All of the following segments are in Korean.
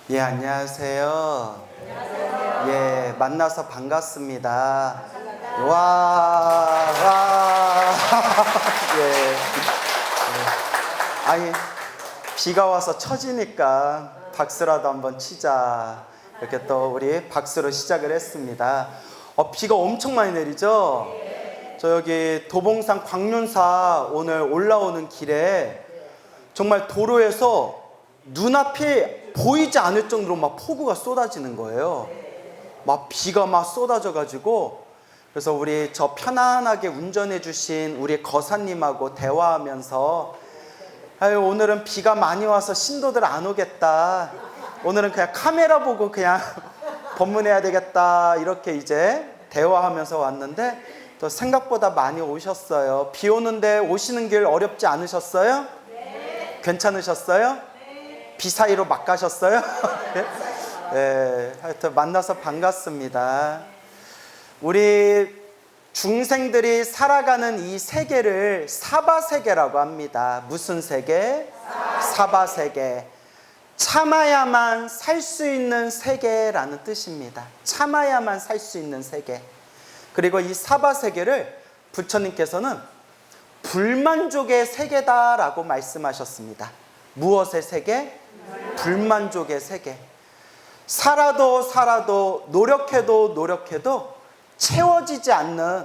예, 안녕하세요. 예, 만나서 반갑습니다. 와. 예. 아니, 비가 와서 처지니까 박수라도 한번 치자. 이렇게 또 우리 박수로 시작을 했습니다. 비가 엄청 많이 내리죠? 저 여기 도봉산 광륜사 오늘 올라오는 길에 정말 도로에서 눈앞이 보이지 않을 정도로 막 폭우가 쏟아지는 거예요. 막 비가 막 쏟아져 가지고, 그래서 우리 저 편안하게 운전해 주신 우리 거사님하고 대화하면서, 아유, 오늘은 비가 많이 와서 신도들 안 오겠다, 오늘은 그냥 카메라 보고 그냥 법문해야 되겠다, 이렇게 이제 대화하면서 왔는데 또 생각보다 많이 오셨어요. 비 오는데 오시는 길 어렵지 않으셨어요? 네. 괜찮으셨어요? 네. 비 사이로 막 가셨어요? 네, 하여튼 만나서 반갑습니다. 우리 중생들이 살아가는 이 세계를 사바세계라고 합니다. 무슨 세계? 사바세계. 참아야만 살 수 있는 세계라는 뜻입니다. 참아야만 살 수 있는 세계. 그리고 이 사바세계를 부처님께서는 불만족의 세계다라고 말씀하셨습니다. 무엇의 세계? 불만족의 세계. 살아도 노력해도 채워지지 않는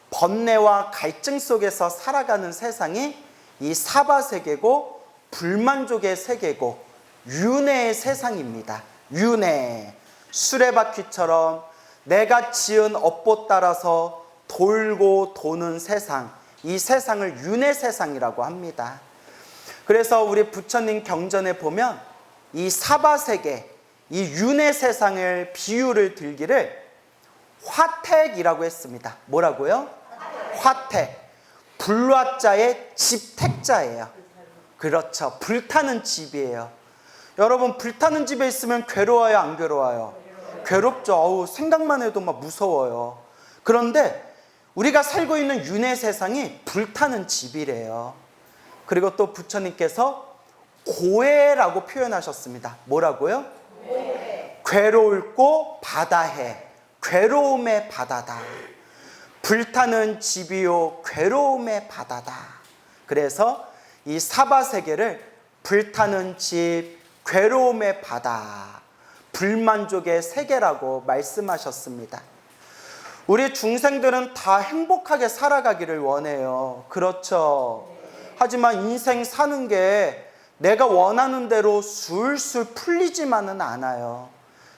번뇌와 갈증 속에서 살아가는 세상이 이 사바세계고, 불만족의 세계고, 윤회의 세상입니다. 윤회. 수레바퀴처럼 내가 지은 업보 따라서 돌고 도는 세상, 이 세상을 윤회 세상이라고 합니다. 그래서 우리 부처님 경전에 보면 이 사바세계, 이 윤회 세상을 비유를 들기를 화택이라고 했습니다. 뭐라고요? 화택. 불화자의 집택자예요. 그렇죠. 불타는 집이에요. 여러분, 불타는 집에 있으면 괴로워요, 안 괴로워요? 괴롭죠. 생각만 해도 막 무서워요. 그런데 우리가 살고 있는 윤회 세상이 불타는 집이래요. 그리고 또 부처님께서 고해라고 표현하셨습니다. 뭐라고요? 고해. 괴로울고 바다해. 괴로움의 바다다. 불타는 집이요 괴로움의 바다다. 그래서 이 사바세계를 불타는 집, 괴로움의 바다, 불만족의 세계라고 말씀하셨습니다. 우리 중생들은 다 행복하게 살아가기를 원해요. 그렇죠. 하지만 인생 사는 게 내가 원하는 대로 술술 풀리지만은 않아요.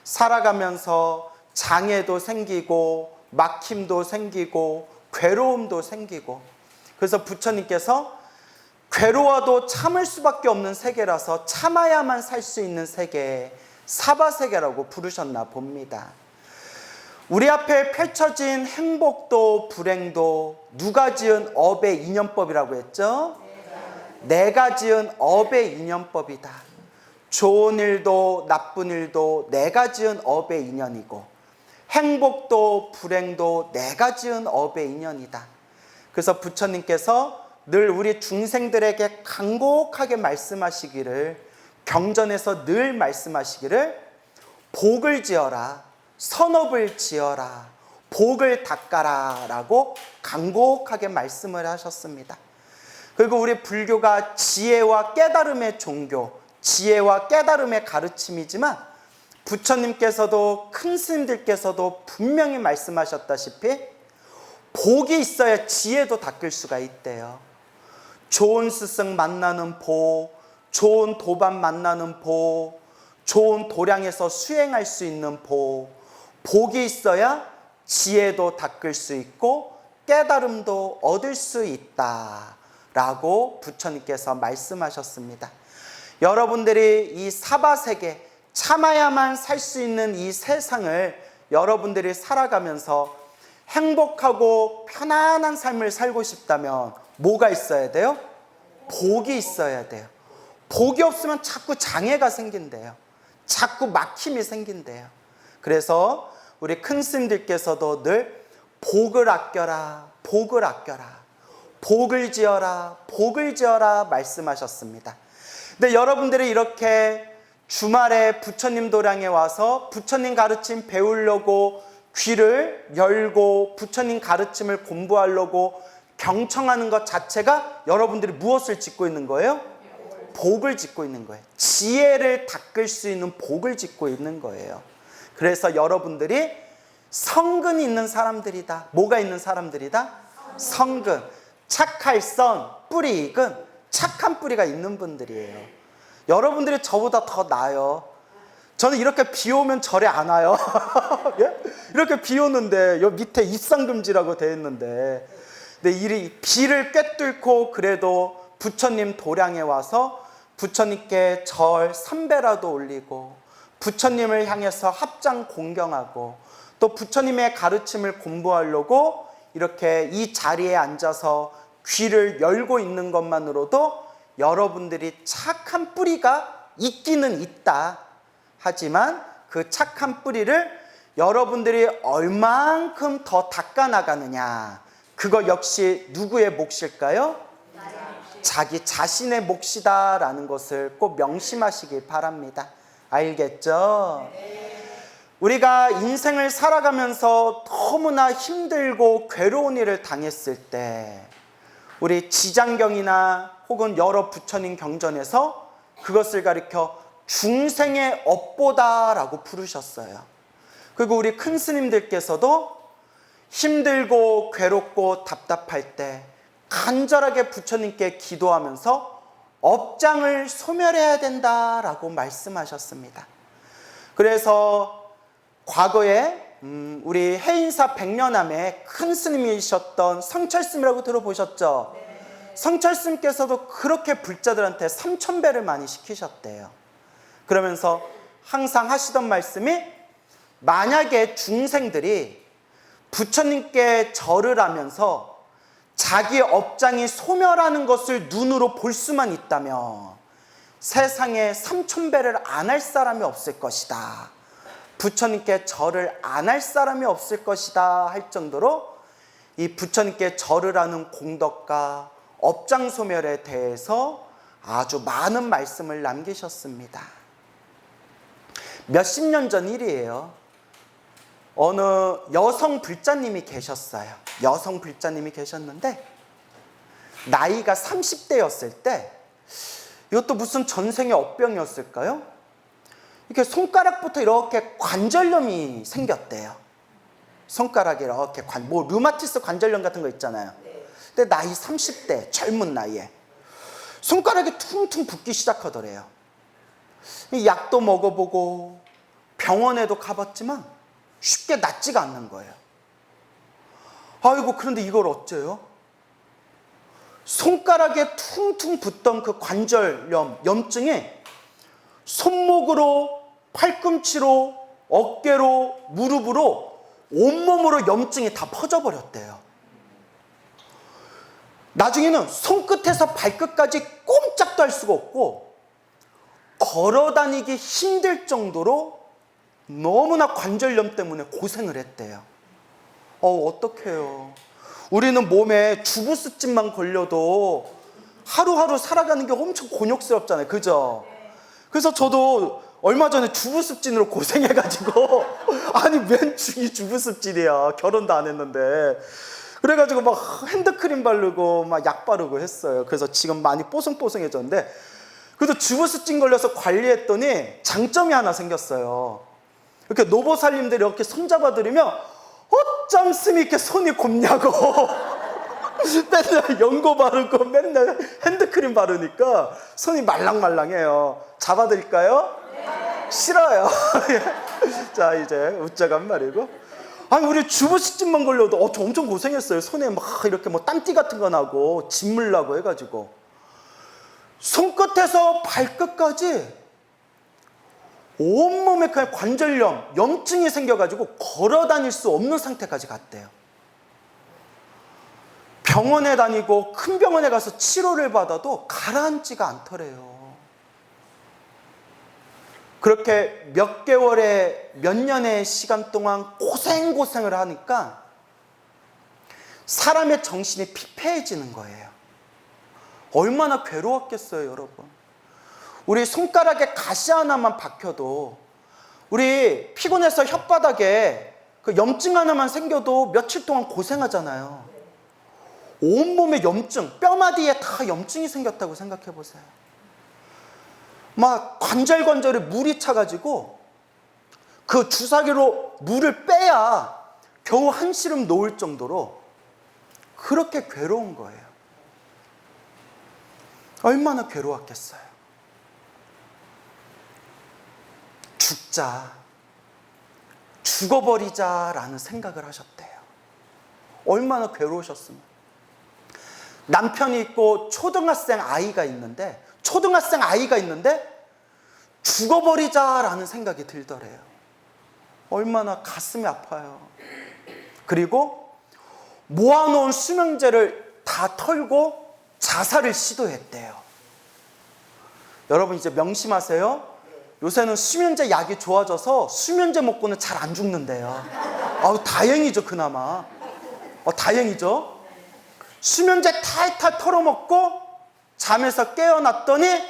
살아가면서 장애도 생기고 막힘도 생기고 괴로움도 생기고, 그래서 부처님께서 괴로워도 참을 수밖에 없는 세계라서 참아야만 살 수 있는 세계, 사바세계라고 부르셨나 봅니다. 우리 앞에 펼쳐진 행복도 불행도 누가 지은 업의 인연법이라고 했죠? 내가 지은 업의 인연법이다. 좋은 일도 나쁜 일도 내가 지은 업의 인연이고, 행복도 불행도 내가 지은 업의 인연이다. 그래서 부처님께서 늘 우리 중생들에게 간곡하게 말씀하시기를, 경전에서 늘 말씀하시기를, 복을 지어라, 선업을 지어라, 복을 닦아라 라고 간곡하게 말씀을 하셨습니다. 그리고 우리 불교가 지혜와 깨달음의 종교, 지혜와 깨달음의 가르침이지만 부처님께서도 큰 스님들께서도 분명히 말씀하셨다시피 복이 있어야 지혜도 닦을 수가 있대요. 좋은 스승 만나는 복, 좋은 도반 만나는 복, 좋은 도량에서 수행할 수 있는 복, 복이 있어야 지혜도 닦을 수 있고 깨달음도 얻을 수 있다라고 부처님께서 말씀하셨습니다. 여러분들이 이 사바세계, 참아야만 살 수 있는 이 세상을 여러분들이 살아가면서 행복하고 편안한 삶을 살고 싶다면 뭐가 있어야 돼요? 복이 있어야 돼요. 복이 없으면 자꾸 장애가 생긴대요. 자꾸 막힘이 생긴대요. 그래서 우리 큰 스님들께서도 늘 복을 아껴라, 복을 아껴라, 복을 지어라, 복을 지어라 말씀하셨습니다. 근데 여러분들이 이렇게 주말에 부처님 도량에 와서 부처님 가르침 배우려고 귀를 열고 부처님 가르침을 공부하려고 경청하는 것 자체가 여러분들이 무엇을 짓고 있는 거예요? 복을 짓고 있는 거예요. 지혜를 닦을 수 있는 복을 짓고 있는 거예요. 그래서 여러분들이 성근이 있는 사람들이다. 뭐가 있는 사람들이다? 성근. 착할 선, 뿌리 익은 착한 뿌리가 있는 분들이에요. 여러분들이 저보다 더 나아요. 저는 이렇게 비 오면 절에 안 와요. 예? 이렇게 비 오는데 여기 밑에 입상금지라고 되어 있는데, 근데 이 비를 꿰뚫고 그래도 부처님 도량에 와서 부처님께 절 삼배라도 올리고 부처님을 향해서 합장 공경하고 또 부처님의 가르침을 공부하려고 이렇게 이 자리에 앉아서 귀를 열고 있는 것만으로도 여러분들이 착한 뿌리가 있기는 있다. 하지만 그 착한 뿌리를 여러분들이 얼만큼 더 닦아나가느냐, 그거 역시 누구의 몫일까요? 자기 자신의 몫이다라는 것을 꼭 명심하시기 바랍니다. 알겠죠? 우리가 인생을 살아가면서 너무나 힘들고 괴로운 일을 당했을 때 우리 지장경이나 혹은 여러 부처님 경전에서 그것을 가리켜 중생의 업보다라고 부르셨어요. 그리고 우리 큰 스님들께서도 힘들고 괴롭고 답답할 때 간절하게 부처님께 기도하면서 업장을 소멸해야 된다라고 말씀하셨습니다. 그래서 과거에 우리 해인사 백년암의 큰 스님이셨던 성철스님이라고 들어보셨죠? 성철스님께서도 그렇게 불자들한테 3000배를 많이 시키셨대요. 그러면서 항상 하시던 말씀이, 만약에 중생들이 부처님께 절을 하면서 자기 업장이 소멸하는 것을 눈으로 볼 수만 있다면 세상에 3000배를 안 할 사람이 없을 것이다. 부처님께 절을 안 할 사람이 없을 것이다 할 정도로 이 부처님께 절을 하는 공덕과 업장 소멸에 대해서 아주 많은 말씀을 남기셨습니다. 몇십 년 전 일이에요. 어느 여성 불자님이 계셨어요. 여성 불자님이 계셨는데 나이가 30대였을 때, 이것도 무슨 전생의 업병이었을까요? 이렇게 손가락부터 이렇게 관절염이 생겼대요. 손가락에 이렇게 류마티스 관절염 같은 거 있잖아요. 근데 나이 30대 젊은 나이에 손가락이 퉁퉁 붓기 시작하더래요. 약도 먹어보고 병원에도 가봤지만 쉽게 낫지가 않는 거예요. 아이고, 그런데 이걸 어째요? 손가락에 퉁퉁 붓던 그 관절염, 염증이 손목으로, 팔꿈치로, 어깨로, 무릎으로 온몸으로 염증이 다 퍼져버렸대요. 나중에는 손끝에서 발끝까지 꼼짝도 할 수가 없고 걸어다니기 힘들 정도로 너무나 관절염 때문에 고생을 했대요. 어떡해요. 우리는 몸에 주부습진만 걸려도 하루하루 살아가는 게 엄청 곤욕스럽잖아요. 그죠? 그래서 저도 얼마 전에 주부습진으로 고생해가지고 아니 웬 주부습진이야. 결혼도 안 했는데. 그래가지고 막 핸드크림 바르고 막 약 바르고 했어요. 그래서 지금 많이 뽀송뽀송해졌는데, 그래도 주부습진 걸려서 관리했더니 장점이 하나 생겼어요. 이렇게 노보살님들이 이렇게 손잡아드리면 어쩜 스미 이렇게 손이 곱냐고 맨날 연고 바르고 맨날 핸드크림 바르니까 손이 말랑말랑해요. 잡아드릴까요? 네. 싫어요. 자, 이제 웃자간 말이고, 아니 우리 주부습진만 걸려도 저 엄청 고생했어요. 손에 막 이렇게 뭐 땀띠 같은 거 나고 진물 나고 해가지고 손끝에서 발끝까지 온몸에 그냥 관절염, 염증이 생겨가지고 걸어 다닐 수 없는 상태까지 갔대요. 병원에 다니고 큰 병원에 가서 치료를 받아도 가라앉지가 않더래요. 그렇게 몇 개월에 몇 년의 시간 동안 고생을 하니까 사람의 정신이 피폐해지는 거예요. 얼마나 괴로웠겠어요, 여러분. 우리 손가락에 가시 하나만 박혀도, 우리 피곤해서 혓바닥에 그 염증 하나만 생겨도 며칠 동안 고생하잖아요. 온몸에 염증, 뼈마디에 다 염증이 생겼다고 생각해 보세요. 막 관절관절에 물이 차가지고 그 주사기로 물을 빼야 겨우 한 시름 놓을 정도로 그렇게 괴로운 거예요. 얼마나 괴로웠겠어요. 죽자, 죽어버리자라는 생각을 하셨대요. 얼마나 괴로우셨습니까? 남편이 있고 초등학생 아이가 있는데 죽어버리자라는 생각이 들더래요. 얼마나 가슴이 아파요. 그리고 모아놓은 수면제를 다 털고 자살을 시도했대요. 여러분 이제 명심하세요. 요새는 수면제 약이 좋아져서 수면제 먹고는 잘 안 죽는데요. 아우, 다행이죠. 그나마 다행이죠. 수면제 탈탈 털어먹고 잠에서 깨어났더니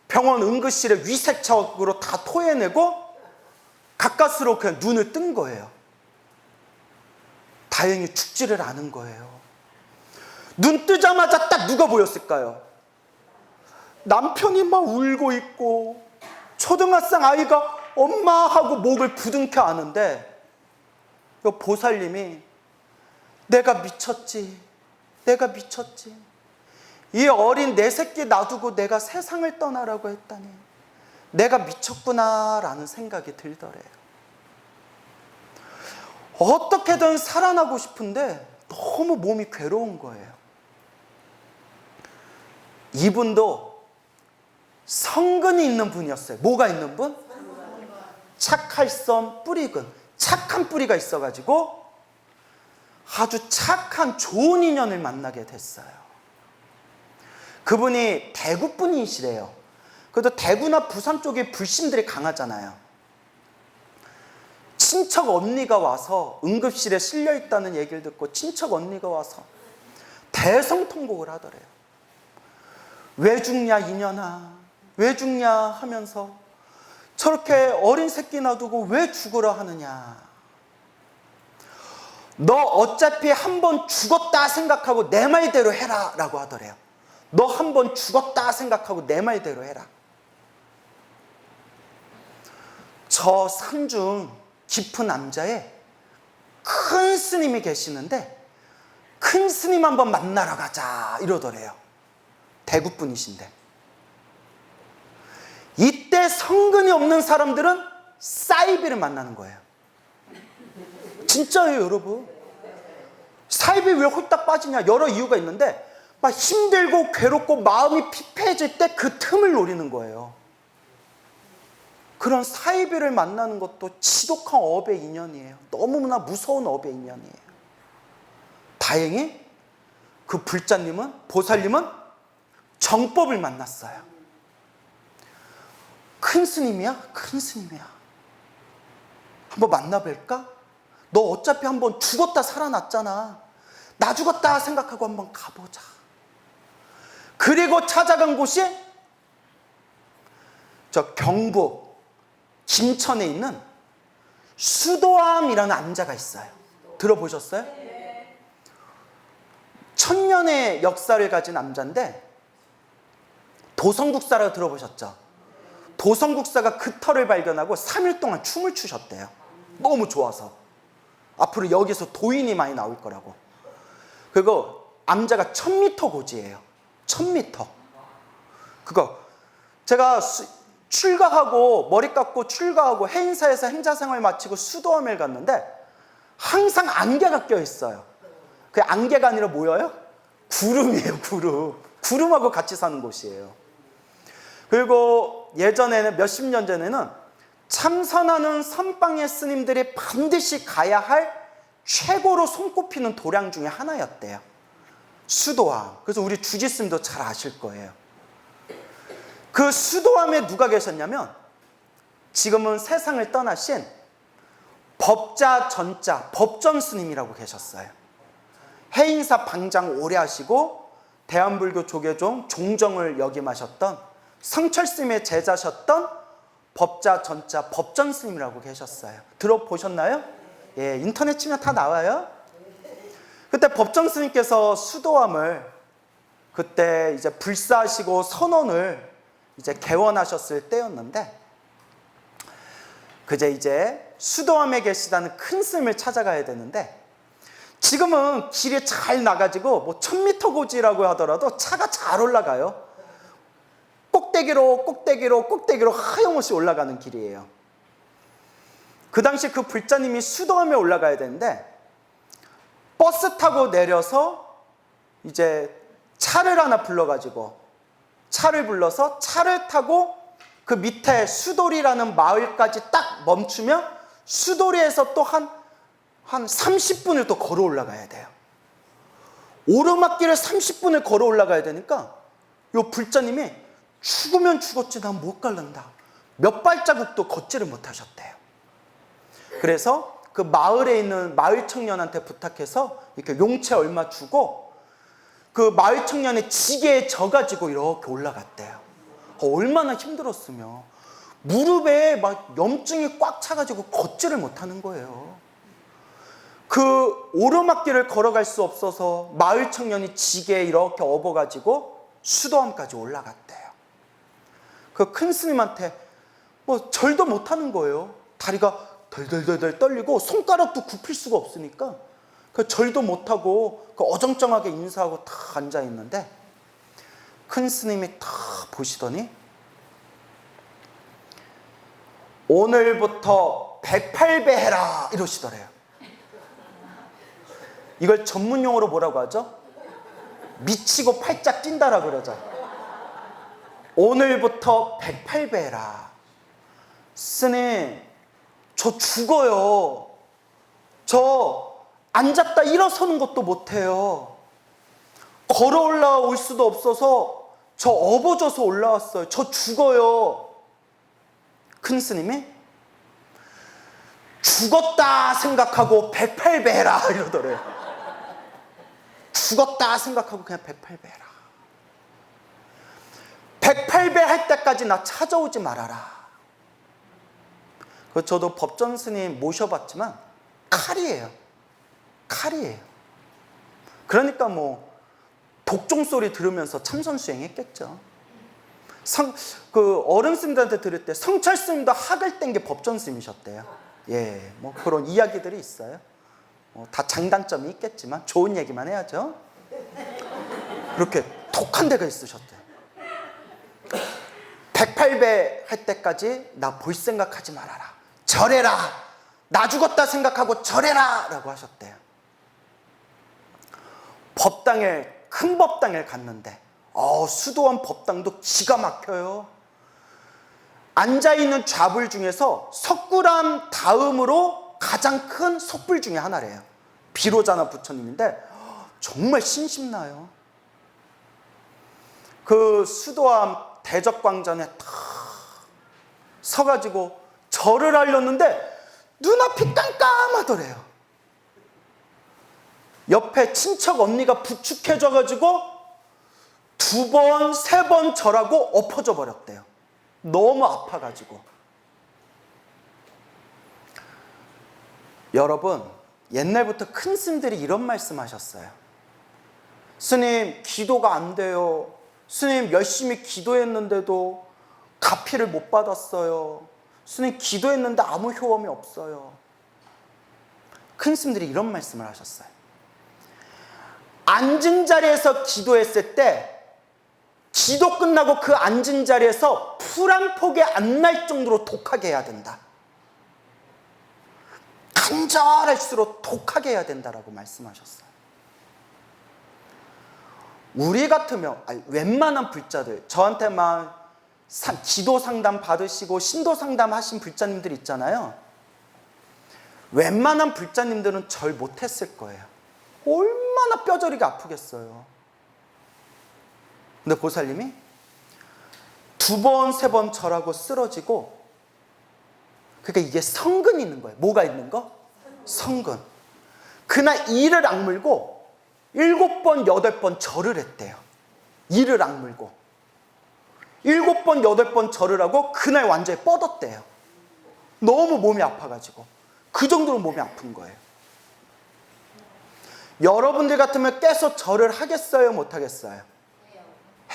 병원 응급실에 위색적으로 다 토해내고 가까스로 그냥 눈을 뜬 거예요. 다행히 죽지를 않은 거예요. 눈 뜨자마자 딱 누가 보였을까요? 남편이 막 울고 있고 초등학생 아이가 엄마 하고 목을 부둥켜 안는데 보살님이 내가 미쳤지. 이 어린 내 새끼 놔두고 내가 세상을 떠나라고 했다니 내가 미쳤구나라는 생각이 들더래요. 어떻게든 살아나고 싶은데 너무 몸이 괴로운 거예요. 이분도 성근이 있는 분이었어요. 뭐가 있는 분? 착할성 뿌리근, 착한 뿌리가 있어가지고 아주 착한 좋은 인연을 만나게 됐어요. 그분이 대구 분이시래요. 그래도 대구나 부산 쪽에 불신들이 강하잖아요. 친척 언니가 와서 응급실에 실려있다는 얘기를 듣고 친척 언니가 와서 대성통곡을 하더래요. 왜 죽냐 이년아, 왜 죽냐 하면서 저렇게 어린 새끼 놔두고 왜 죽으라 하느냐. 너 어차피 한 번 죽었다 생각하고 내 말대로 해라 라고 하더래요. 너 한 번 죽었다 생각하고 내 말대로 해라. 저 산중 깊은 남자에 큰 스님이 계시는데 큰 스님 한번 만나러 가자 이러더래요. 대구 분이신데. 이때 성근이 없는 사람들은 사이비를 만나는 거예요. 진짜예요, 여러분. 사이비 왜 홀딱 빠지냐? 여러 이유가 있는데 막 힘들고 괴롭고 마음이 피폐해질 때 그 틈을 노리는 거예요. 그런 사이비를 만나는 것도 지독한 업의 인연이에요. 너무나 무서운 업의 인연이에요. 다행히 그 불자님은, 보살님은 정법을 만났어요. 큰 스님이야? 큰 스님이야. 한번 만나볼까? 너 어차피 한번 죽었다 살아났잖아. 나 죽었다 생각하고 한번 가보자. 그리고 찾아간 곳이 저 경북 김천에 있는 수도암이라는 암자가 있어요. 들어보셨어요? 천년의 역사를 가진 암자인데 도성국사라고 들어보셨죠? 도성국사가 그 터를 발견하고 3일 동안 춤을 추셨대요. 너무 좋아서. 앞으로 여기서 도인이 많이 나올 거라고. 그리고 암자가 1000m 고지예요. 1000m. 그거 제가 출가하고 머리 깎고 출가하고 해인사에서 행자생활 마치고 수도암을 갔는데 항상 안개가 껴있어요. 그 안개가 아니라 뭐예요? 구름이에요. 구름하고 같이 사는 곳이에요. 그리고 예전에는 몇십 년 전에는 참선하는 선방의 스님들이 반드시 가야 할 최고로 손꼽히는 도량 중에 하나였대요. 수도암. 그래서 우리 주지스님도 잘 아실 거예요. 그 수도암에 누가 계셨냐면 지금은 세상을 떠나신 법자 전자 법전 스님이라고 계셨어요. 해인사 방장 오래 하시고 대한불교 조계종 종정을 역임하셨던 성철 스님의 제자셨던 법자 전자 법전 스님이라고 계셨어요. 들어보셨나요? 예, 인터넷 치면 다 나와요. 그때 법전 스님께서 수도함을 그때 이제 불사하시고 선원을 이제 개원하셨을 때였는데, 그제 이제 수도함에 계시다는 큰 스님을 찾아가야 되는데, 지금은 길이 잘 나가지고 뭐 1000m 고지라고 하더라도 차가 잘 올라가요. 꼭대기로 하염없이 올라가는 길이에요. 그 당시 그 불자님이 수도함에 올라가야 되는데, 버스 타고 내려서 이제 차를 하나 불러가지고, 차를 불러서 차를 타고 그 밑에 수도리라는 마을까지 딱 멈추면 수도리에서 또 한 30분을 또 걸어 올라가야 돼요. 오르막길을 30분을 걸어 올라가야 되니까 요 불자님이 죽으면 죽었지 난 못 갈란다. 몇 발자국도 걷지를 못하셨대요. 그래서 그 마을에 있는 마을 청년한테 부탁해서 이렇게 용채 얼마 주고 그 마을 청년의 지게에 져가지고 이렇게 올라갔대요. 얼마나 힘들었으며 무릎에 막 염증이 꽉 차가지고 걷지를 못하는 거예요. 그 오르막길을 걸어갈 수 없어서 마을 청년이 지게에 이렇게 업어가지고 수도함까지 올라갔대요. 그 큰 스님한테 뭐 절도 못하는 거예요. 다리가 덜덜덜 떨리고 손가락도 굽힐 수가 없으니까 그 절도 못하고 그 어정쩡하게 인사하고 다 앉아 있는데, 큰 스님이 다 보시더니 오늘부터 108배 해라 이러시더래요. 이걸 전문 용어로 뭐라고 하죠? 미치고 팔짝 뛴다라 그러죠. 오늘부터 108배 해라. 스님, 저 죽어요. 저 앉았다 일어서는 것도 못해요. 걸어 올라올 수도 없어서 저 업어져서 올라왔어요. 저 죽어요. 큰 스님이 죽었다 생각하고 108배 해라 이러더래요. 죽었다 생각하고 그냥 108배 해라. 108배 할 때까지 나 찾아오지 말아라. 저도 법전 스님 모셔봤지만 칼이에요. 그러니까 뭐 독종 소리 들으면서 참선수행 했겠죠. 그 어른 스님들한테 들을 때 성철 스님도 학을 뗀 게 법전 스님이셨대요. 예, 뭐 그런 이야기들이 있어요. 다 장단점이 있겠지만 좋은 얘기만 해야죠. 그렇게 톡한 데가 있으셨대요. 108배 할 때까지 나 볼 생각하지 말아라. 절해라. 나 죽었다 생각하고 절해라 라고 하셨대요. 법당에, 큰 법당에 갔는데 수도원 법당도 기가 막혀요. 앉아있는 좌불 중에서 석굴암 다음으로 가장 큰 석불 중에 하나래요. 비로자나 부처님인데 정말 신심나요. 그 수도암 대적광전에 탁 서가지고 절을 하려는데 눈앞이 깜깜하더래요. 옆에 친척 언니가 부축해져가지고 2번, 3번 절하고 엎어져 버렸대요. 너무 아파가지고. 여러분, 옛날부터 큰 스님들이 이런 말씀하셨어요. 스님, 기도가 안 돼요. 스님, 열심히 기도했는데도 가피를 못 받았어요. 스님, 기도했는데 아무 효험이 없어요. 큰 스님들이 이런 말씀을 하셨어요. 앉은 자리에서 기도했을 때 기도 끝나고 그 앉은 자리에서 풀 한 폭이 안 날 정도로 독하게 해야 된다. 간절할수록 독하게 해야 된다라고 말씀하셨어요. 우리 같으면 웬만한 불자들, 저한테만 기도 상담 받으시고 신도 상담 하신 불자님들 있잖아요. 웬만한 불자님들은 절 못했을 거예요. 얼마나 뼈저리게 아프겠어요. 근데 보살님이 2번, 3번 절하고 쓰러지고, 그러니까 이게 성근이 있는 거예요. 뭐가 있는 거? 성근. 그날 이를 악물고 7번, 8번 절을 했대요. 이를 악물고. 7번, 8번 절을 하고 그날 완전히 뻗었대요. 너무 몸이 아파가지고. 그 정도로 몸이 아픈 거예요. 여러분들 같으면 깨서 절을 하겠어요? 못 하겠어요?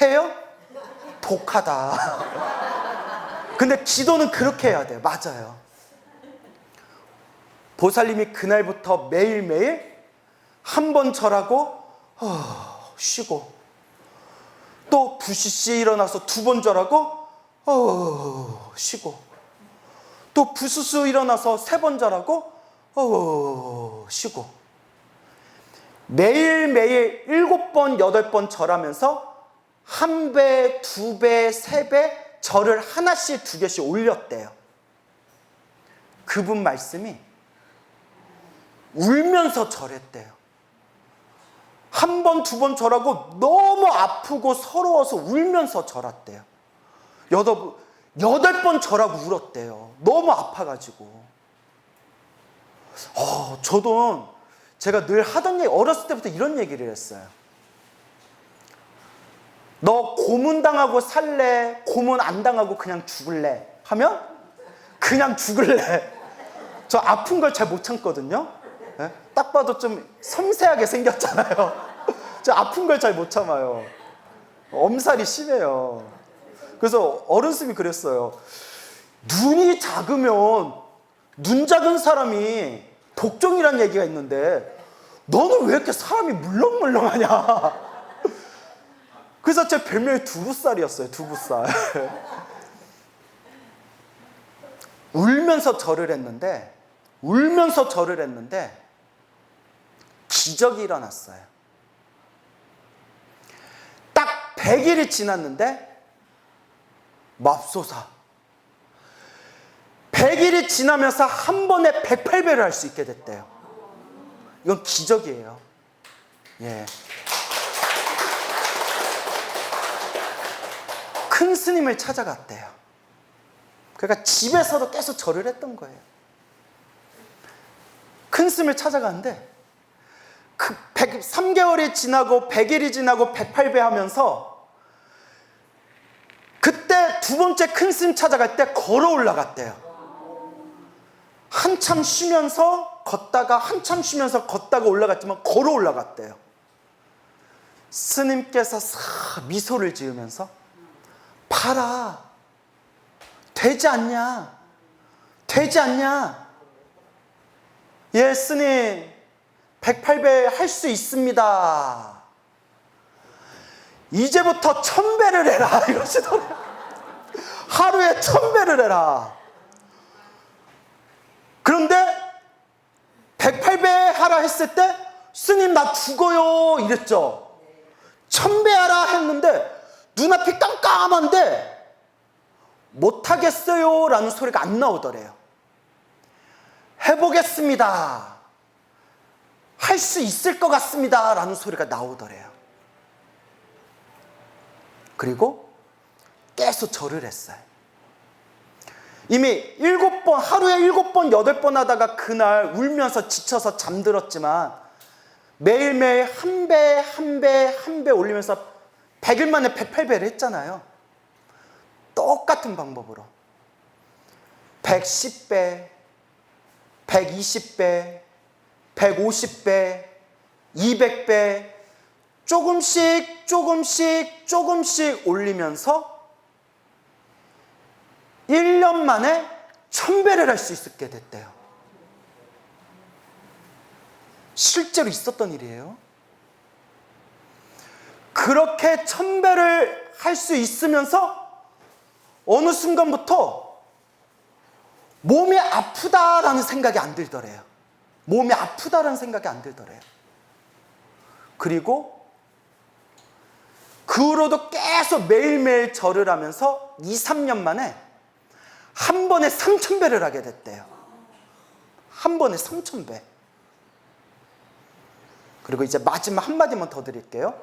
해요? 독하다. 근데 기도는 그렇게 해야 돼요. 맞아요. 보살님이 그날부터 매일매일 한 번 절하고 쉬고, 또 부시시 일어나서 2번 절하고 쉬고, 또 부수수 일어나서 3번 절하고 쉬고, 매일매일 7번, 8번 절하면서 1배, 2배, 3배 절을 하나씩 2개씩 올렸대요. 그분 말씀이 울면서 절했대요. 1번, 2번 절하고 너무 아프고 서러워서 울면서 절했대요. 8번 절하고 울었대요. 너무 아파가지고. 저도 제가 늘 하던 얘기, 어렸을 때부터 이런 얘기를 했어요. 너 고문당하고 살래? 고문 안 당하고 그냥 죽을래? 하면 그냥 죽을래. 저 아픈 걸 잘 못 참거든요. 네? 딱 봐도 좀 섬세하게 생겼잖아요. 저 아픈 걸 잘 못 참아요. 엄살이 심해요. 그래서 어른스님이 그랬어요. 눈이 작으면 눈 작은 사람이 독종이라는 얘기가 있는데 너는 왜 이렇게 사람이 물렁물렁하냐. 그래서 제 별명이 두부살이었어요. 두부살. 울면서 절을 했는데 기적이 일어났어요. 딱 100일이 지났는데 맙소사 100일이 지나면서 한 번에 108배를 할 수 있게 됐대요. 이건 기적이에요. 예. 큰 스님을 찾아갔대요. 그러니까 집에서도 계속 절을 했던 거예요. 큰 스님을 찾아갔는데 3개월이 지나고 100일이 지나고 108배 하면서 그때 2번째 큰 스님 찾아갈 때 걸어 올라갔대요. 한참 쉬면서 걷다가 한참 쉬면서 걷다가 올라갔지만 걸어 올라갔대요. 스님께서 싹 미소를 지으면서 봐라, 되지 않냐, 되지 않냐. 예, 스님 108배 할 수 있습니다. 이제부터 1000배를 해라 이러시더래요. 하루에 1000배를 해라. 그런데 108배 하라 했을 때 스님 나 죽어요 이랬죠. 1000배 하라 했는데 눈앞이 깜깜한데 못하겠어요 라는 소리가 안 나오더래요. 해보겠습니다, 할 수 있을 것 같습니다 라는 소리가 나오더래요. 그리고 계속 절을 했어요. 이미 7번, 하루에 7번, 8번 하다가 그날 울면서 지쳐서 잠들었지만 매일매일 한 배 올리면서 100일 만에 108배를 했잖아요. 똑같은 방법으로 110배, 120배, 150배, 200배 조금씩 올리면서 1년 만에 1000배를 할 수 있게 됐대요. 실제로 있었던 일이에요. 그렇게 1000배를 할 수 있으면서 어느 순간부터 몸이 아프다라는 생각이 안 들더래요. 몸이 아프다라는 생각이 안 들더래요. 그리고 그 후로도 계속 매일매일 절을 하면서 2, 3년 만에 한 번에 3000배를 하게 됐대요. 한 번에 3000배. 그리고 이제 마지막 한마디만 더 드릴게요.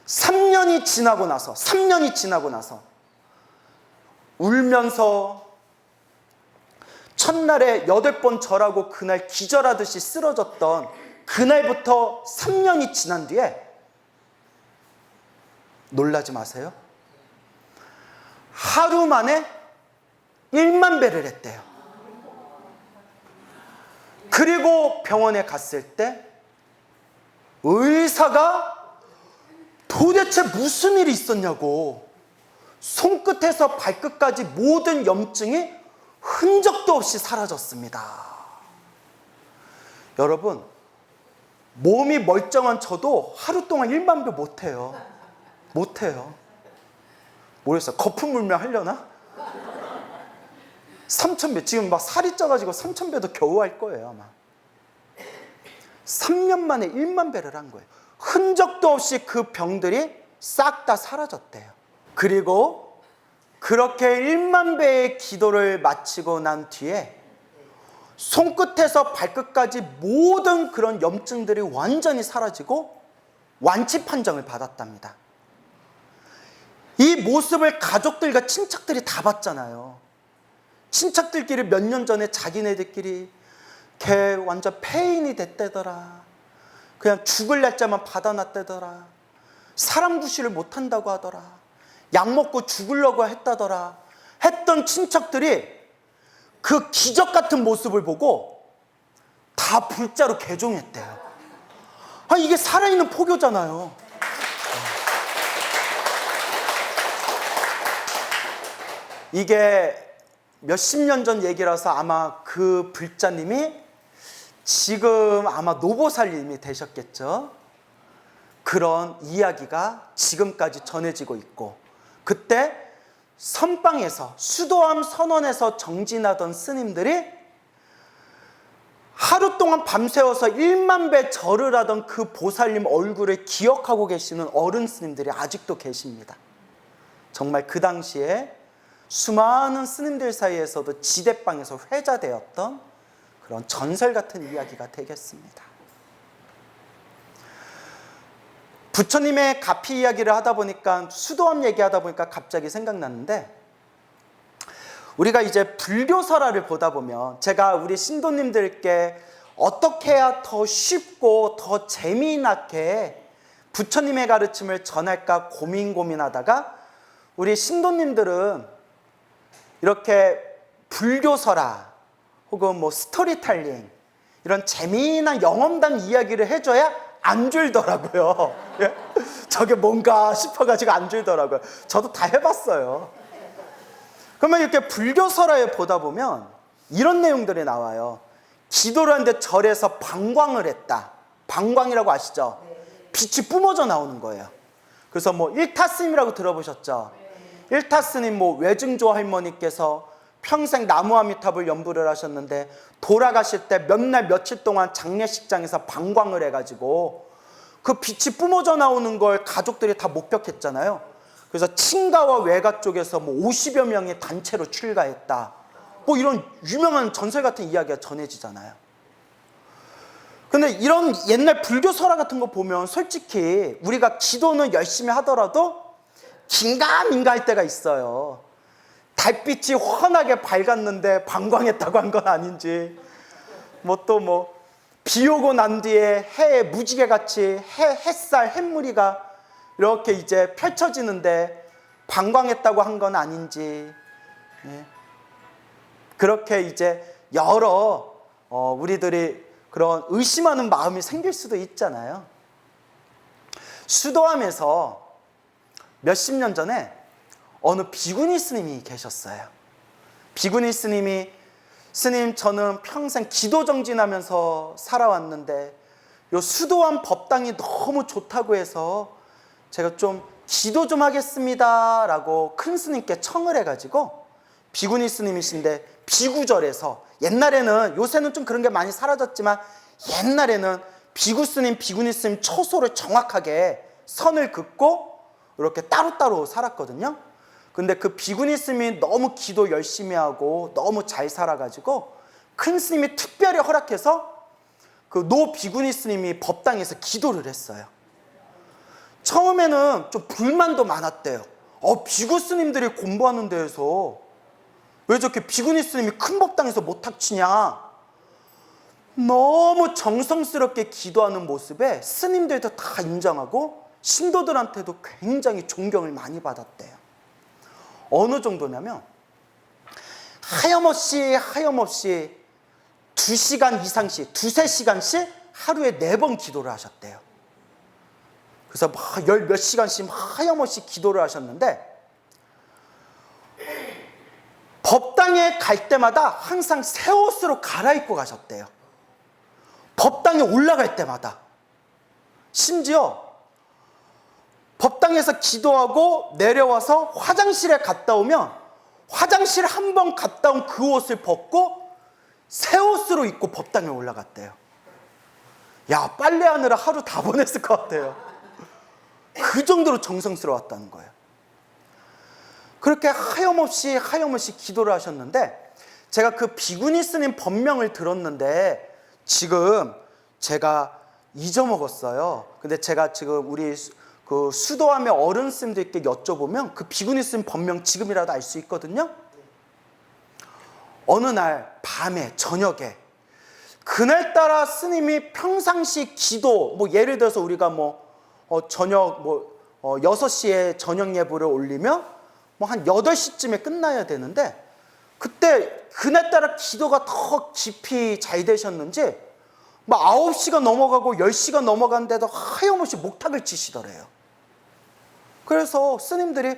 3년이 지나고 나서 울면서 첫날에 8번 절하고 그날 기절하듯이 쓰러졌던 그날부터 3년이 지난 뒤에 놀라지 마세요. 하루 만에 1만 배를 했대요. 그리고 병원에 갔을 때 의사가 도대체 무슨 일이 있었냐고, 손끝에서 발끝까지 모든 염증이 흔적도 없이 사라졌습니다. 여러분, 몸이 멀쩡한 저도 하루 동안 1만 배 못해요. 모르겠어요. 거품 물면 하려나? 3,000배. 지금 막 살이 쪄가지고 3,000배도 겨우 할 거예요, 아마. 3년 만에 1만 배를 한 거예요. 흔적도 없이 그 병들이 싹 다 사라졌대요. 그리고 그렇게 1만 배의 기도를 마치고 난 뒤에 손끝에서 발끝까지 모든 그런 염증들이 완전히 사라지고 완치 판정을 받았답니다. 이 모습을 가족들과 친척들이 다 봤잖아요. 친척들끼리 몇 년 전에 자기네들끼리 걔 완전 폐인이 됐대더라, 그냥 죽을 날짜만 받아놨대더라, 사람 구실을 못한다고 하더라, 약 먹고 죽으려고 했다더라 했던 친척들이 그 기적 같은 모습을 보고 다 불자로 개종했대요. 이게 살아있는 포교잖아요. 이게 몇십 년 전 얘기라서 아마 그 불자님이 지금 아마 노보살님이 되셨겠죠. 그런 이야기가 지금까지 전해지고 있고, 그때 선방에서 수도암 선원에서 정진하던 스님들이 하루 동안 밤새워서 1만 배 절을 하던 그 보살님 얼굴을 기억하고 계시는 어른 스님들이 아직도 계십니다. 정말 그 당시에 수많은 스님들 사이에서도 지대방에서 회자되었던 그런 전설 같은 이야기가 되겠습니다. 부처님의 가피 이야기를 하다 보니까, 수도암 얘기하다 보니까 갑자기 생각났는데, 우리가 이제 불교설화를 보다 보면 제가 우리 신도님들께 어떻게 해야 더 쉽고 더 재미나게 부처님의 가르침을 전할까 고민하다가 우리 신도님들은 이렇게 불교설화 혹은 뭐 스토리텔링, 이런 재미난 영험담 이야기를 해줘야 안 줄더라고요. 저게 뭔가 싶어가지고 안 줄더라고요. 저도 다 해봤어요. 그러면 이렇게 불교설화에 보다 보면 이런 내용들이 나와요. 기도를 하는데 절에서 방광을 했다. 방광이라고 아시죠? 빛이 뿜어져 나오는 거예요. 그래서 뭐 일타스님이라고 들어보셨죠? 일타스님 뭐 외증조 할머니께서 평생 나무아미탑을 연부를 하셨는데 돌아가실 때 몇 날 며칠 동안 장례식장에서 방광을 해가지고 그 빛이 뿜어져 나오는 걸 가족들이 다 목격했잖아요. 그래서 친가와 외가 쪽에서 뭐 50여 명의 단체로 출가했다, 뭐 이런 유명한 전설 같은 이야기가 전해지잖아요. 근데 이런 옛날 불교 설화 같은 거 보면 솔직히 우리가 기도는 열심히 하더라도 긴가민가 할 때가 있어요. 달빛이 환하게 밝았는데 방광했다고 한 건 아닌지, 뭐 또 뭐 비 오고 난 뒤에 해에 무지개같이 햇살 햇무리가 이렇게 이제 펼쳐지는데 방광했다고 한 건 아닌지, 그렇게 이제 여러 우리들이 그런 의심하는 마음이 생길 수도 있잖아요. 수도암에서 몇십 년 전에 어느 비구니 스님이 계셨어요. 비구니 스님이, 스님 저는 평생 기도 정진하면서 살아왔는데 요 수도암 법당이 너무 좋다고 해서 제가 좀 기도 좀 하겠습니다 라고 큰 스님께 청을 해가지고, 비구니 스님이신데 비구절에서, 옛날에는, 요새는 좀 그런 게 많이 사라졌지만 옛날에는 비구 스님, 비구니 스님 처소를 정확하게 선을 긋고 이렇게 따로따로 살았거든요. 근데 그 비구니 스님이 너무 기도 열심히 하고 너무 잘 살아가지고 큰 스님이 특별히 허락해서 그 노 비구니 스님이 법당에서 기도를 했어요. 처음에는 좀 불만도 많았대요. 비구 스님들이 공부하는 데에서 왜 저렇게 비구니 스님이 큰 법당에서 못 탁치냐. 너무 정성스럽게 기도하는 모습에 스님들도 다 인정하고 신도들한테도 굉장히 존경을 많이 받았대요. 어느 정도냐면 하염없이 2시간 이상씩, 2~3시간씩 하루에 4번 기도를 하셨대요. 그래서 막 열 몇 시간씩 하염없이 기도를 하셨는데, 법당에 갈 때마다 항상 새 옷으로 갈아입고 가셨대요. 법당에 올라갈 때마다. 심지어 법당에서 기도하고 내려와서 화장실에 갔다 오면 화장실 한 번 갔다 온 그 옷을 벗고 새 옷으로 입고 법당에 올라갔대요. 야, 빨래하느라 하루 다 보냈을 것 같아요. 그 정도로 정성스러웠다는 거예요. 그렇게 하염없이 기도를 하셨는데, 제가 그 비구니 스님 법명을 들었는데 지금 제가 잊어먹었어요. 근데 제가 지금 우리 그 수도함의 어른 스님들께 여쭤보면 그 비구니 스님 법명 지금이라도 알 수 있거든요. 어느 날 밤에 저녁에 그날따라 스님이 평상시 기도, 뭐 예를 들어서 우리가 저녁 6시에 저녁 예불을 올리면 한 8시쯤에 끝나야 되는데, 그때 그날따라 기도가 더 깊이 잘 되셨는지 9시가 넘어가고 10시가 넘어가는데도 하염없이 목탁을 치시더래요. 그래서 스님들이,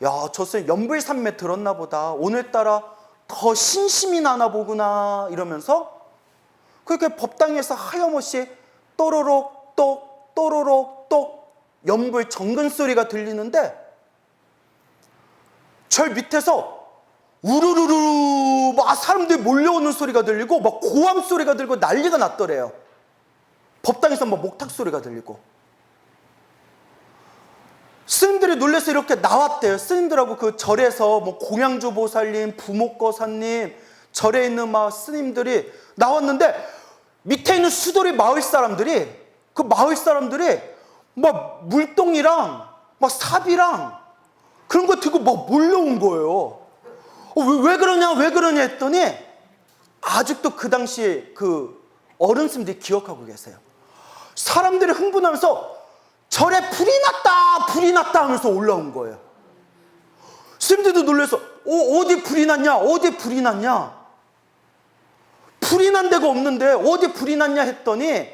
야, 저 스님 연불산매 들었나 보다, 오늘따라 더 신심이 나나 보구나 이러면서 그렇게 법당에서 하염없이 또로록 똑 또로록 똑 연불 정근 소리가 들리는데, 절 밑에서 우르르르 막 사람들이 몰려오는 소리가 들리고 막 고함 소리가 들리고 난리가 났더래요. 법당에서 막 목탁 소리가 들리고. 스님들이 놀라서 이렇게 나왔대요. 스님들하고 그 절에서 공양주 보살님, 부목거사님, 절에 있는 막 스님들이 나왔는데, 밑에 있는 수도리 마을 사람들이 막 물동이랑 막 삽이랑 그런 거 들고 막 몰려온 거예요. 왜 그러냐 했더니 아직도 그 당시 그 어른 스님들이 기억하고 계세요. 사람들이 흥분하면서 절에 불이 났다 하면서 올라온 거예요. 스님들도 놀라서 어디 불이 났냐? 불이 난 데가 없는데 어디 불이 났냐 했더니,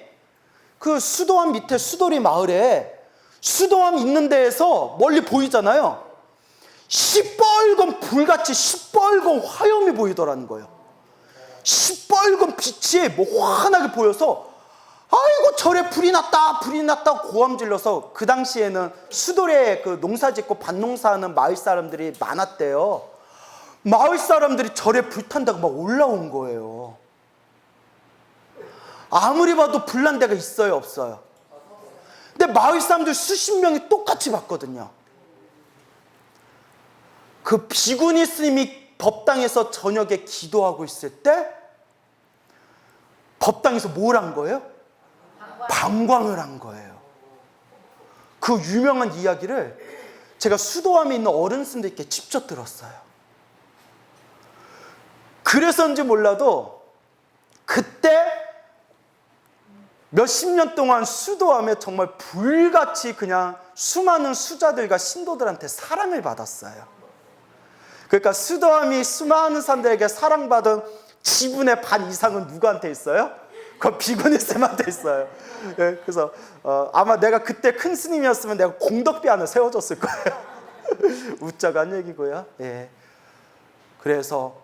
그 수도암 밑에 수도리 마을에 수도암 있는 데에서 멀리 보이잖아요. 시뻘건 불같이 시뻘건 화염이 보이더라는 거예요. 시뻘건 빛이 환하게 보여서, 아이고 절에 불이 났다 고함 질러서, 그 당시에는 수도리에 그 농사 짓고 밭농사하는 마을 사람들이 많았대요. 마을 사람들이 절에 불탄다고 막 올라온 거예요. 아무리 봐도 불난 데가 있어요, 없어요? 근데 마을 사람들 수십 명이 똑같이 봤거든요. 그 비구니 스님이 법당에서 저녁에 기도하고 있을 때 법당에서 뭘 한 거예요? 방광을 한 거예요. 그 유명한 이야기를 제가 수도함에 있는 어른 스님들께 직접 들었어요. 그래서인지 몰라도 그때 몇십 년 동안 수도함에 정말 불같이 그냥 수많은 수자들과 신도들한테 사랑을 받았어요. 그러니까 수도함이 수많은 사람들에게 사랑받은 지분의 반 이상은 누구한테 있어요? 그 비구니 쌤한테 있어요. 예, 그래서 아마 내가 그때 큰 스님이었으면 내가 공덕비 하나 세워줬을 거예요. 웃자고 한 얘기고요. 예. 그래서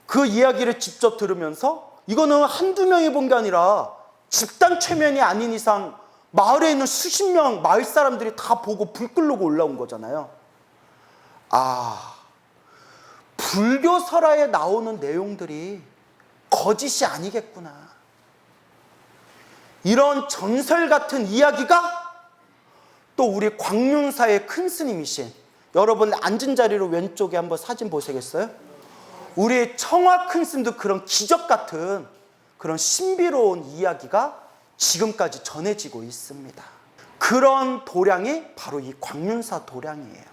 그 이야기를 직접 들으면서, 이거는 한두 명이 본 게 아니라 집단 최면이 아닌 이상 마을에 있는 수십 명 마을 사람들이 다 보고 불 끄려고 올라온 거잖아요. 불교 설화에 나오는 내용들이 거짓이 아니겠구나. 이런 전설 같은 이야기가 또 우리 광륜사의 큰 스님이신, 여러분 앉은 자리로 왼쪽에 한번 사진 보시겠어요? 우리 청화 큰 스님도 그런 기적 같은 그런 신비로운 이야기가 지금까지 전해지고 있습니다. 그런 도량이 바로 이 광륜사 도량이에요.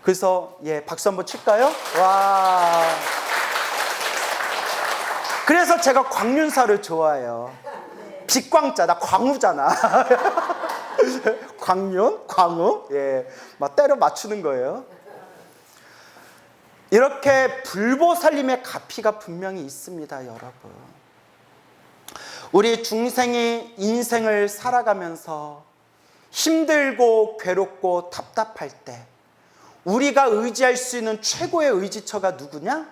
그래서 박수 한번 칠까요? 와. 그래서 제가 광륜사를 좋아해요. 빛광자, 나 광우잖아. 광륜, 광우, 막 때려 맞추는 거예요. 이렇게 불보살님의 가피가 분명히 있습니다, 여러분. 우리 중생이 인생을 살아가면서 힘들고 괴롭고 답답할 때 우리가 의지할 수 있는 최고의 의지처가 누구냐?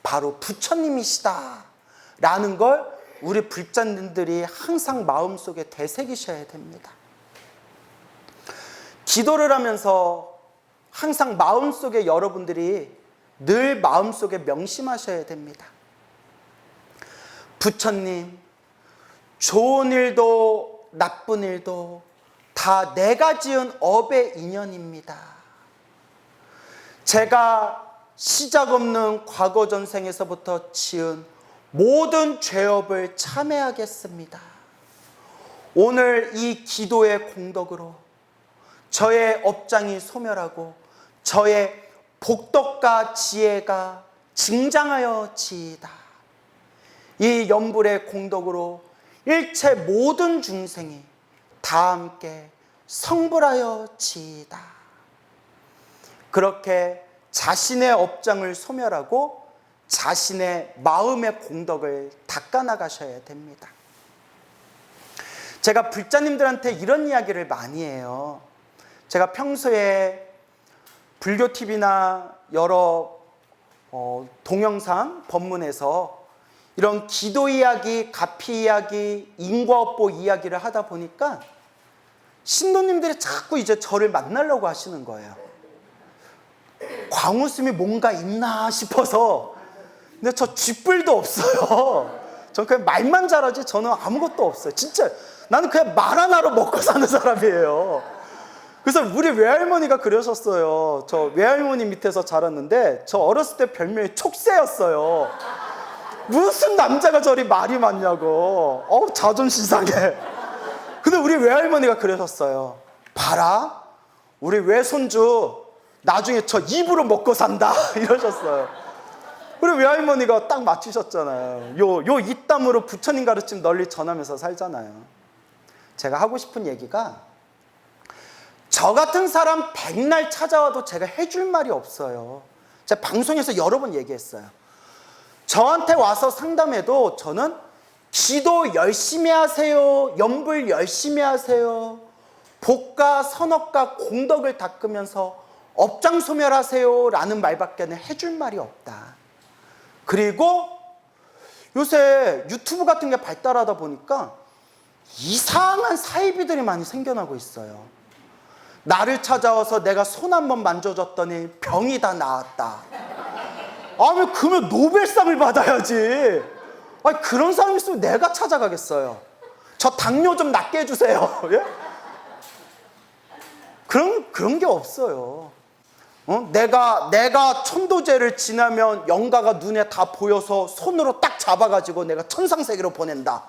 바로 부처님이시다 라는 걸 우리 불자님들이 항상 마음속에 되새기셔야 됩니다. 기도를 하면서 항상 마음속에 여러분들이 늘 마음속에 명심하셔야 됩니다. 부처님, 좋은 일도 나쁜 일도 다 내가 지은 업의 인연입니다. 제가 시작 없는 과거 전생에서부터 지은 모든 죄업을 참회하겠습니다. 오늘 이 기도의 공덕으로 저의 업장이 소멸하고 저의 복덕과 지혜가 증장하여 지이다. 이 연불의 공덕으로 일체 모든 중생이 다 함께 성불하여 지이다. 그렇게 자신의 업장을 소멸하고 자신의 마음의 공덕을 닦아나가셔야 됩니다. 제가 불자님들한테 이런 이야기를 많이 해요. 제가 평소에 불교 TV나 여러 동영상 법문에서 이런 기도 이야기, 가피 이야기, 인과업보 이야기를 하다 보니까 신도님들이 자꾸 이제 저를 만나려고 하시는 거예요. 광우스님이 뭔가 있나 싶어서. 근데 저 쥐뿔도 없어요. 전 그냥 말만 잘하지 저는 아무것도 없어요. 진짜 나는 그냥 말 하나로 먹고 사는 사람이에요. 그래서 우리 외할머니가 그러셨어요. 저 외할머니 밑에서 자랐는데 저 어렸을 때 별명이 촉새였어요. 무슨 남자가 저리 말이 많냐고. 자존심 상해. 근데 우리 외할머니가 그러셨어요. 봐라, 우리 외손주 나중에 저 입으로 먹고 산다 이러셨어요. 우리 외할머니가 딱 맞추셨잖아요. 요 입담으로 부처님 가르침 널리 전하면서 살잖아요. 제가 하고 싶은 얘기가, 저 같은 사람 백날 찾아와도 제가 해줄 말이 없어요. 제가 방송에서 여러 번 얘기했어요. 저한테 와서 상담해도 저는 기도 열심히 하세요, 연불 열심히 하세요, 복과 선업과 공덕을 닦으면서 업장 소멸하세요 라는 말밖에 해줄 말이 없다. 그리고 요새 유튜브 같은 게 발달하다 보니까 이상한 사이비들이 많이 생겨나고 있어요. 나를 찾아와서 내가 손 한번 만져줬더니 병이 다 나았다. 아니 그러면 노벨상을 받아야지. 아니 그런 사람 있으면 내가 찾아가겠어요. 저 당뇨 좀 낫게 해주세요. 예? 그런 게 없어요. 내가 천도제를 지나면 영가가 눈에 다 보여서 손으로 딱 잡아가지고 내가 천상세계로 보낸다.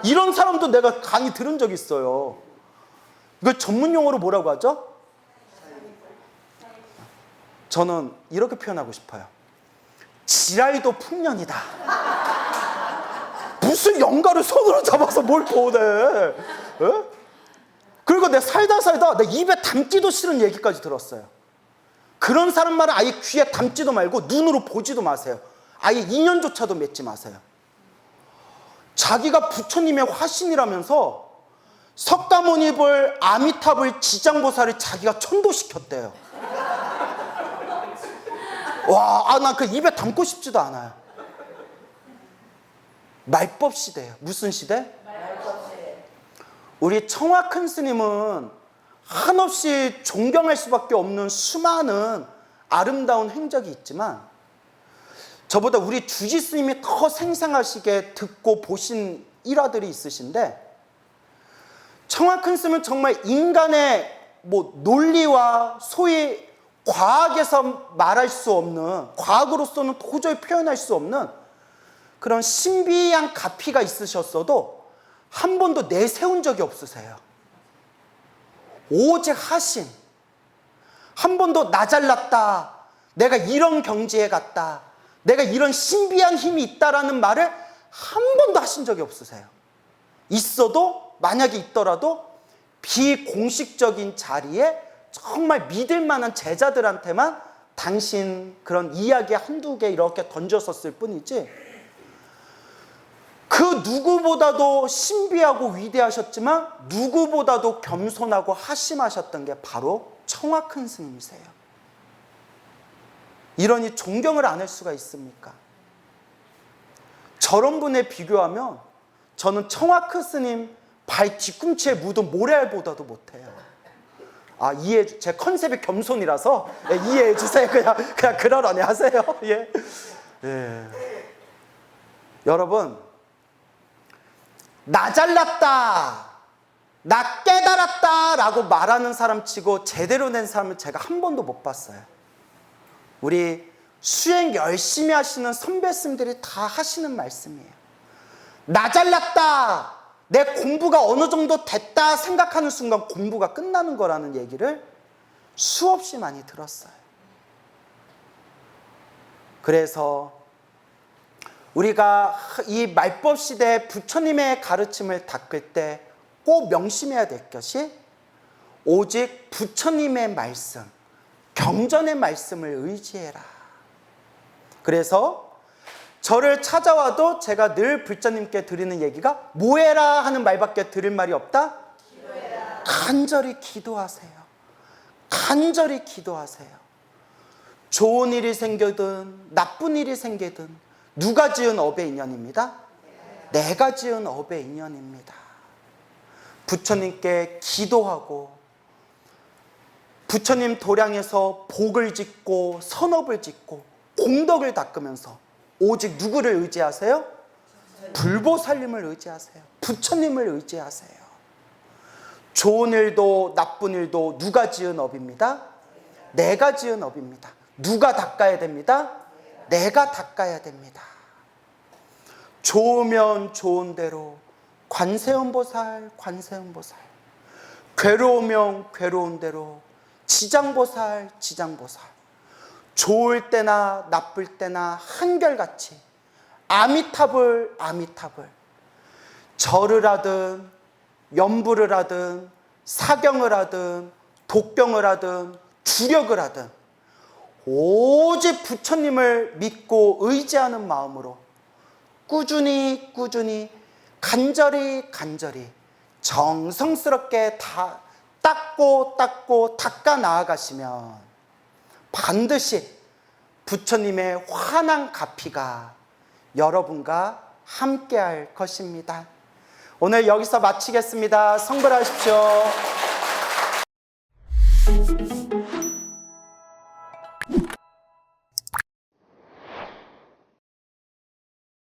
이런 사람도 내가 강의 들은 적이 있어요. 이걸 전문 용어로 뭐라고 하죠? 저는 이렇게 표현하고 싶어요. 지랄도 풍년이다. 무슨 영가를 손으로 잡아서 뭘 보내. 에? 그리고 내가 살다 내 입에 담기도 싫은 얘기까지 들었어요. 그런 사람 말은 아예 귀에 담지도 말고 눈으로 보지도 마세요. 아예 인연조차도 맺지 마세요. 자기가 부처님의 화신이라면서 석가모니불, 아미타불, 지장보살을 자기가 천도시켰대요. 와, 난 그 입에 담고 싶지도 않아요. 말법 시대예요. 무슨 시대? 말법 시대. 우리 청화 큰 스님은 한없이 존경할 수밖에 없는 수많은 아름다운 행적이 있지만 저보다 우리 주지 스님이 더 생생하시게 듣고 보신 일화들이 있으신데, 청화 큰 스님은 정말 인간의 논리와 소위 과학에서 말할 수 없는, 과학으로서는 도저히 표현할 수 없는 그런 신비한 가피가 있으셨어도 한 번도 내세운 적이 없으세요. 오직 하신, 한 번도 나 잘났다, 내가 이런 경지에 갔다, 내가 이런 신비한 힘이 있다라는 말을 한 번도 하신 적이 없으세요. 있어도, 만약에 있더라도 비공식적인 자리에 정말 믿을 만한 제자들한테만 당신 그런 이야기 한두 개 이렇게 던졌었을 뿐이지 그 누구보다도 신비하고 위대하셨지만 누구보다도 겸손하고 하심하셨던 게 바로 청화큰 스님이세요. 이러니 존경을 안 할 수가 있습니까? 저런 분에 비교하면 저는 청화큰 스님 발 뒤꿈치에 묻은 모래알보다도 못해요. 제 컨셉이 겸손이라서 이해해 주세요. 그냥 그러려니 하세요. 예. 여러분, 나 잘났다, 나 깨달았다 라고 말하는 사람 치고 제대로 된 사람을 제가 한 번도 못 봤어요. 우리 수행 열심히 하시는 선배 스님들이 다 하시는 말씀이에요. 나 잘났다, 내 공부가 어느 정도 됐다 생각하는 순간 공부가 끝나는 거라는 얘기를 수없이 많이 들었어요. 그래서 우리가 이 말법 시대에 부처님의 가르침을 닦을 때 꼭 명심해야 될 것이 오직 부처님의 말씀, 경전의 말씀을 의지해라. 그래서 저를 찾아와도 제가 늘 불자님께 드리는 얘기가 뭐해라 하는 말밖에 들을 말이 없다? 기도해라. 간절히 기도하세요. 간절히 기도하세요. 좋은 일이 생기든 나쁜 일이 생기든 누가 지은 업의 인연입니다? 내가 지은 업의 인연입니다. 부처님께 기도하고 부처님 도량에서 복을 짓고 선업을 짓고 공덕을 닦으면서 오직 누구를 의지하세요? 불보살님을 의지하세요. 부처님을 의지하세요. 좋은 일도 나쁜 일도 누가 지은 업입니다? 내가 지은 업입니다. 누가 닦아야 됩니다? 내가 닦아야 됩니다. 좋으면 좋은 대로 관세음보살, 관세음보살. 괴로우면 괴로운 대로 지장보살, 지장보살. 좋을 때나 나쁠 때나 한결같이 아미타불, 아미타불. 절을 하든 연부를 하든 사경을 하든 독경을 하든 주력을 하든 오직 부처님을 믿고 의지하는 마음으로 꾸준히 간절히 정성스럽게 다 닦고 닦아 나아가시면 반드시 부처님의 환한 가피가 여러분과 함께할 것입니다. 오늘 여기서 마치겠습니다. 성불하십시오.